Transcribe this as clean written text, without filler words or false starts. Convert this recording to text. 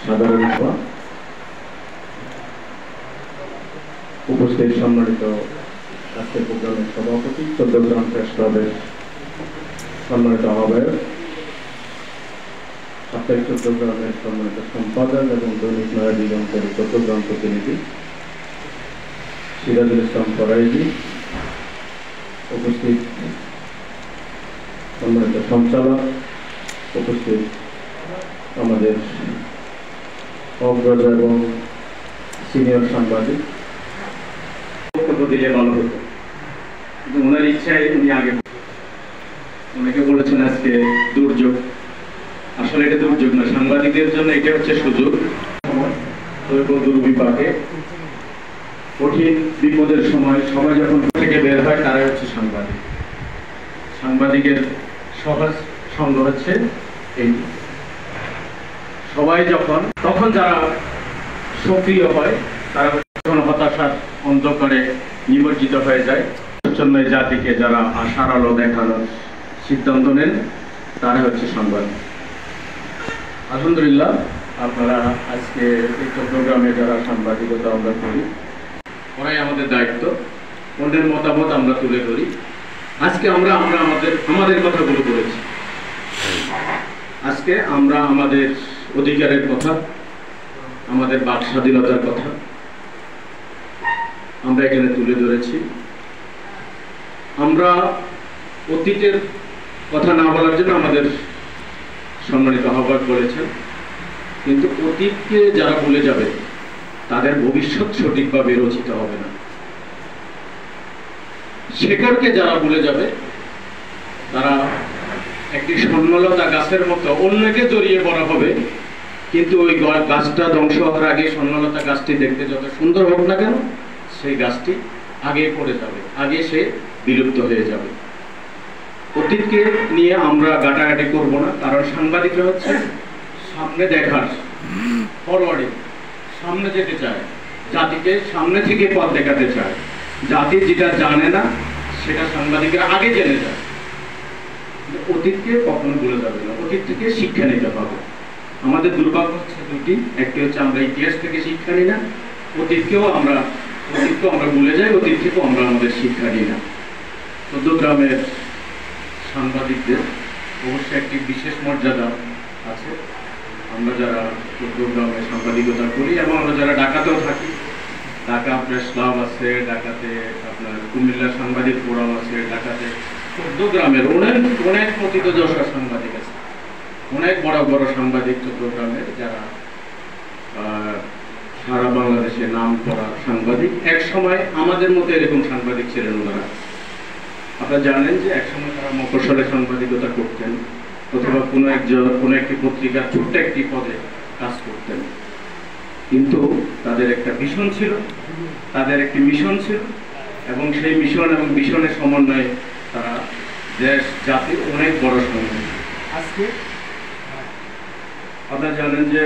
সাধারণ সভা উপস্থিত সম্মানিত আজকের প্রোগ্রামের সভাপতি চট্টগ্রাম প্রেস ক্লাবের সম্মানিত আহ্বায়ক, সাপ্তাহিক চট্টগ্রামের সম্মানিত সম্পাদক এবং দৈনিক নয়া দিগন্তের চট্টগ্রাম প্রতিনিধি সিরাজুল ইসলাম ফরাইজি, উপস্থিত সম্মানিত সঞ্চালক, উপস্থিত আমাদের অগ্রজ এবং সিনিয়র সাংবাদিক, দিলে ভালো হতো, কিন্তু ওনার ইচ্ছায় উনি আগে অনেকে বলেছেন আজকে দুর্যোগ। আসলে এটা দুর্যোগ না, সাংবাদিকদের জন্য এটা হচ্ছে সুযোগ। দুর্বিপাকে কঠিন বিপদের সময় সবাই যখন থেকে বের হয় তারাই হচ্ছে সাংবাদিক। সাংবাদিকের সহজ সঙ্গ হচ্ছে এই, সবাই তখন যারা সক্রিয় হয় তারা হতাশার অন্ধকারে নিমজ্জিত হয়ে যায়। জন্য জাতিকে যারা আশার আলো দেখানোর সিদ্ধান্ত নেন তারা হচ্ছে সাংবাদিক। আলহামদুলিল্লাহ, আপনারা আজকে এই চট্টগ্রামে যারা সাংবাদিকতা আমরা করি, ওরাই আমাদের দায়িত্ব। ওদের মতামত আমরা তুলে ধরি। আজকে আমরা আমাদের কথাগুলো বলেছি। আজকে আমরা আমাদের অধিকারের কথা, আমাদের বাক স্বাধীনতার কথা আমরা এখানে তুলে ধরেছি। আমরা অতীতের কথা না বলার জন্য আমাদের সম্মানিত আহ্বায়ক বলেছেন, কিন্তু অতীতকে যারা ভুলে যাবে তাদের ভবিষ্যৎ সঠিকভাবে রচিত হবে না। শেকড়কে যারা ভুলে যাবে তারা একটি স্বর্ণলতা গাছের মতো অন্যকে জড়িয়ে বড় হবে, কিন্তু ওই গাছটা ধ্বংস হওয়ার আগে স্বর্ণলতা গাছটি দেখতে যত সুন্দর হোক না কেন, সেই গাছটি আগে পড়ে যাবে, আগে সে বিলুপ্ত হয়ে যাবে। অতীতকে নিয়ে আমরা গাটাগাটি করব না, কারণ সাংবাদিকরা হচ্ছে সামনে দেখার, ফরওয়ার্ডিং, সামনে যেতে চায়, জাতিকে সামনে থেকে পথ দেখাতে চায়। জাতি যেটা জানে না সেটা সাংবাদিকরা আগে জেনে যায়। অতীতকে কখনো ভুলে যাবে না, অতীত থেকে শিক্ষা নিতে হবে। আমাদের দুর্ভাগ্য হচ্ছে দুটি, একটি হচ্ছে আমরা ইতিহাস থেকে শিক্ষা নিই না, অতীতকেও আমরা ভুলে যাই, অতীত থেকেও আমরা আমাদের শিক্ষা নিই না। চট্টগ্রামের সাংবাদিকদের অবশ্যই একটি বিশেষ মর্যাদা আছে। আমরা যারা চট্টগ্রামে সাংবাদিকতা করি এবং আমরা যারা ঢাকাতেও থাকি, ঢাকা প্রেস ক্লাব আছে, ঢাকাতে আপনার কুমিল্লা সাংবাদিক ফোরাম আছে, ঢাকাতে চট্টগ্রামের অনেক প্রথিতযশা সাংবাদিক আছে, অনেক বড় বড় সাংবাদিক চট্টগ্রামের, যারা সারা বাংলাদেশে নাম করা সাংবাদিক। এক সময় আমাদের মতো এরকম সাংবাদিক ছিলেন ওনারা। আপনারা জানেন যে একসময় তারা মফস্বলে সাংবাদিকতা করতেন, অথবা কোনো একটি পত্রিকার ছোট্ট একটি পদে কাজ করতেন, কিন্তু তাদের একটা ভিশন ছিল, তাদের একটি মিশন ছিল, এবং সেই মিশন এবং ভিশনের সমন্বয়ে তারা দেশ জাতির অনেক বড় সংগঠন। আজকে আপনারা জানেন যে